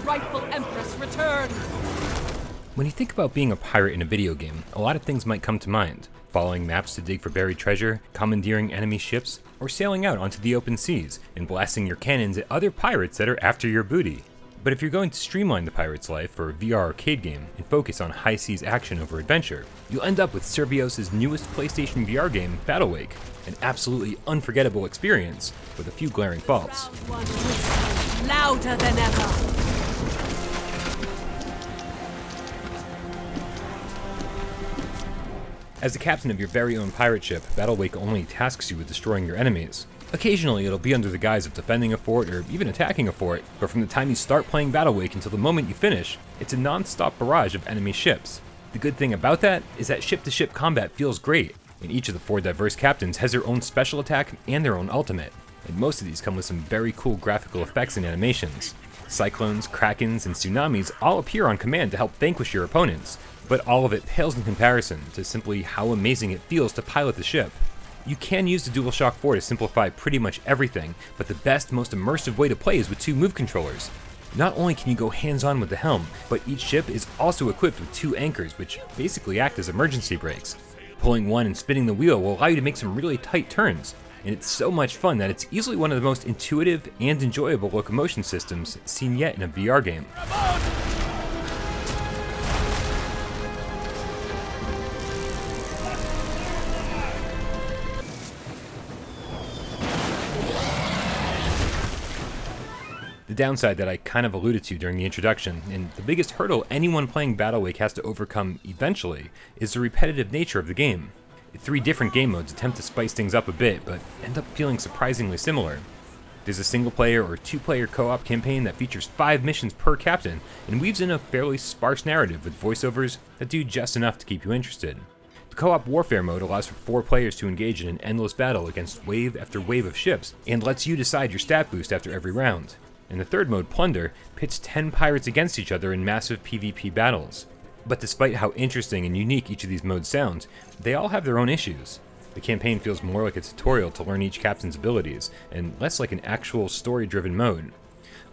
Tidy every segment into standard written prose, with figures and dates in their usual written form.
rightful empress returns! When you think about being a pirate in a video game, a lot of things might come to mind. Following maps to dig for buried treasure, commandeering enemy ships, or sailing out onto the open seas and blasting your cannons at other pirates that are after your booty. But if you're going to streamline the pirate's life for a VR arcade game and focus on high seas action over adventure, you'll end up with Survios' newest PlayStation VR game, Battlewake, an absolutely unforgettable experience with a few glaring faults. Round one whistles louder than ever! As the captain of your very own pirate ship, Battlewake only tasks you with destroying your enemies. Occasionally it'll be under the guise of defending a fort or even attacking a fort, but from the time you start playing Battlewake until the moment you finish, it's a non-stop barrage of enemy ships. The good thing about that is that ship-to-ship combat feels great, and each of the 4 diverse captains has their own special attack and their own ultimate, and most of these come with some very cool graphical effects and animations. Cyclones, krakens, and tsunamis all appear on command to help vanquish your opponents, but all of it pales in comparison to simply how amazing it feels to pilot the ship. You can use the DualShock 4 to simplify pretty much everything, but the best, most immersive way to play is with 2 move controllers. Not only can you go hands-on with the helm, but each ship is also equipped with 2 anchors, which basically act as emergency brakes. Pulling one and spinning the wheel will allow you to make some really tight turns, and it's so much fun that it's easily one of the most intuitive and enjoyable locomotion systems seen yet in a VR game. The downside that I kind of alluded to during the introduction, and the biggest hurdle anyone playing Battlewake has to overcome eventually, is the repetitive nature of the game. 3 different game modes attempt to spice things up a bit, but end up feeling surprisingly similar. There's a single-player or 2-player co-op campaign that features 5 missions per captain, and weaves in a fairly sparse narrative with voiceovers that do just enough to keep you interested. The co-op warfare mode allows for 4 players to engage in an endless battle against wave after wave of ships, and lets you decide your stat boost after every round. And the third mode, Plunder, pits 10 pirates against each other in massive PvP battles. But despite how interesting and unique each of these modes sound, they all have their own issues. The campaign feels more like a tutorial to learn each captain's abilities, and less like an actual story-driven mode.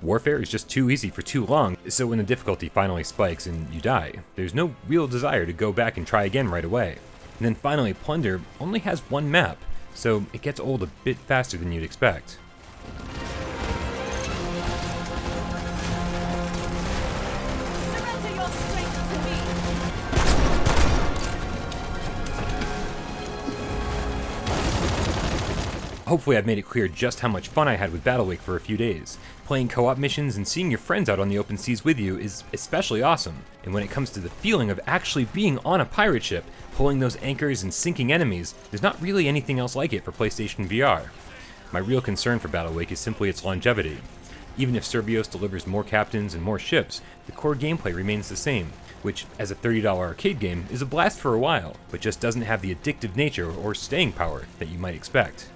Warfare is just too easy for too long, so when the difficulty finally spikes and you die, there's no real desire to go back and try again right away. And then finally, Plunder only has 1 map, so it gets old a bit faster than you'd expect. Surrender your strength to me! Hopefully I've made it clear just how much fun I had with Battlewake for a few days. Playing co-op missions and seeing your friends out on the open seas with you is especially awesome, and when it comes to the feeling of actually being on a pirate ship, pulling those anchors and sinking enemies, there's not really anything else like it for PlayStation VR. My real concern for Battlewake is simply its longevity. Even if Survios delivers more captains and more ships, the core gameplay remains the same, which, as a $30 arcade game, is a blast for a while, but just doesn't have the addictive nature or staying power that you might expect.